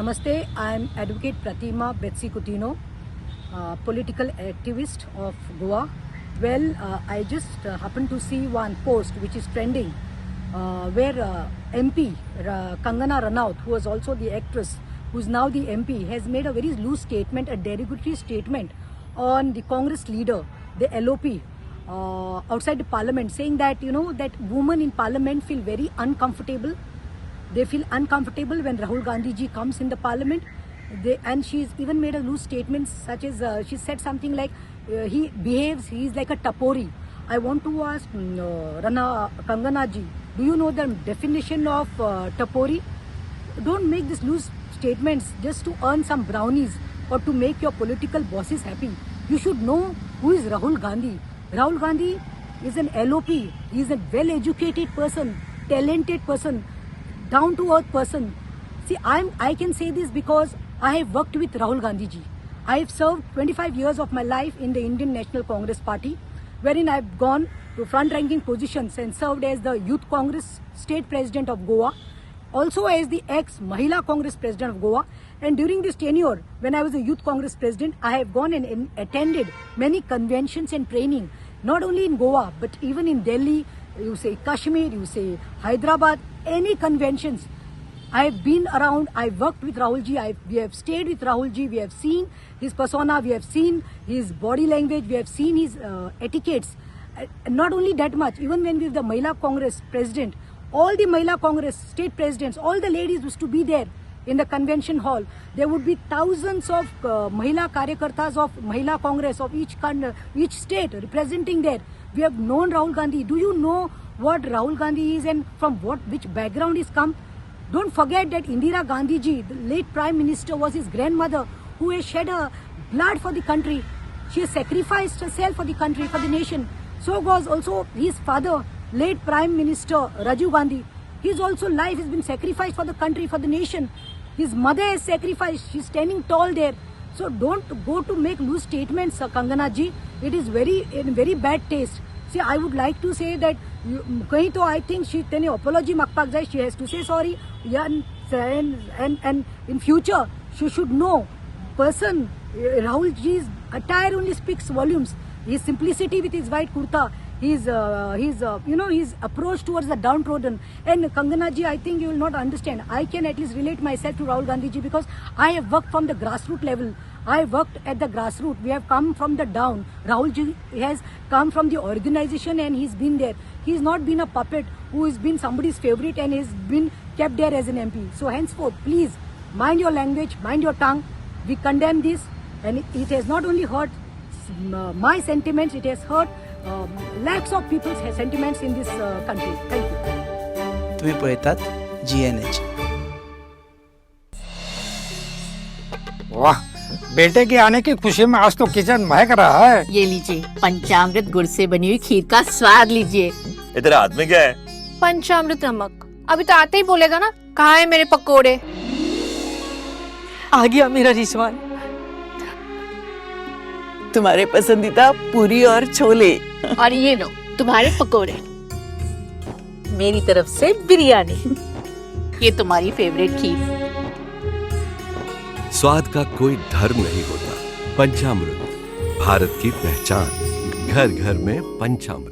Namaste, I am Advocate Pratima Betsy Coutinho, political activist of Goa. Well, I just happened to see one post which is trending where MP Kangana Ranaut, who was also the actress, who is now the MP, has made a very loose statement, a derogatory statement on the Congress leader, the LOP, outside the parliament, saying that, that women in parliament feel very uncomfortable. They feel uncomfortable when Rahul Gandhi ji comes in the parliament. And she's even made a loose statement such as, she said something like, he's like a tapori. I want to ask Kangana ji, do you know the definition of tapori? Don't make these loose statements just to earn some brownies or to make your political bosses happy. You should know who is Rahul Gandhi. Rahul Gandhi is an LOP. He is a well-educated person, talented person, down-to-earth person. See, I can say this because I have worked with Rahul Gandhi ji. I have served 25 years of my life in the Indian National Congress Party, wherein I have gone to front-ranking positions and served as the Youth Congress State President of Goa, also as the ex-Mahila Congress President of Goa. And during this tenure, when I was a Youth Congress President, I have gone and attended many conventions and training, not only in Goa, but even in Delhi, you say Kashmir, you say Hyderabad, any conventions. I have been around, I worked with Rahul ji, we have stayed with Rahul ji, we have seen his persona, we have seen his body language, we have seen his etiquettes. Not only that much, even when we were the Mahila Congress President, all the Mahila Congress state presidents, all the ladies used to be there in the convention hall. There would be thousands of Mahila Karyakartas of Mahila Congress of each state representing there. We have known Rahul Gandhi. Do you know what Rahul Gandhi is and from which background he's come? Don't forget that Indira Gandhi ji, the late Prime Minister, was his grandmother who has shed her blood for the country. She has sacrificed herself for the country, for the nation. So was also his father, late Prime Minister Rajiv Gandhi. His also life has been sacrificed for the country, for the nation. His mother has sacrificed. She's standing tall there. So don't go to make loose statements, Kangana ji. It is in very bad taste. See, I would like to say that kahin to I think she tene apology magpak jai. She has to say sorry. Yeah, and in future she should know. Person Rahul ji's attire only speaks volumes. His simplicity with his white kurta, his approach towards the downtrodden. And Kangana ji, I think you will not understand. I can at least relate myself to Rahul Gandhi ji because I have worked from the grassroots level. I worked at the grassroots. We have come from the down. Rahul ji has come from the organization and he's been there. He's not been a puppet who has been somebody's favorite and has been kept there as an MP. So henceforth, please mind your language, mind your tongue. We condemn this, and it has not only hurt my sentiments, it has hurt lakhs of people's sentiments in this country. Thank you. तुम्ही पळतात GNH. वाह, बेटे के आने की खुशी में आज तो किचन महक रहा है। ये लीजिए पंचामृत गुड़ से बनी हुई खीर का स्वाद लीजिए। तेरे हाथ में क्या है? पंचामृत नमक। अभी तो आते ही बोलेगा ना, कहाँ है मेरे पकोड़े? आ गया मेरा रिजवान, तुम्हारे पसंदीदा पूरी और छोले। और ये लो तुम्हारे पकोड़े। मेरी तरफ से बिरयानी। ये तुम्हारी फेवरेट खीर। स्वाद का कोई धर्म नहीं होता। पंचामृत, भारत की पहचान। घर घर में पंचामृत।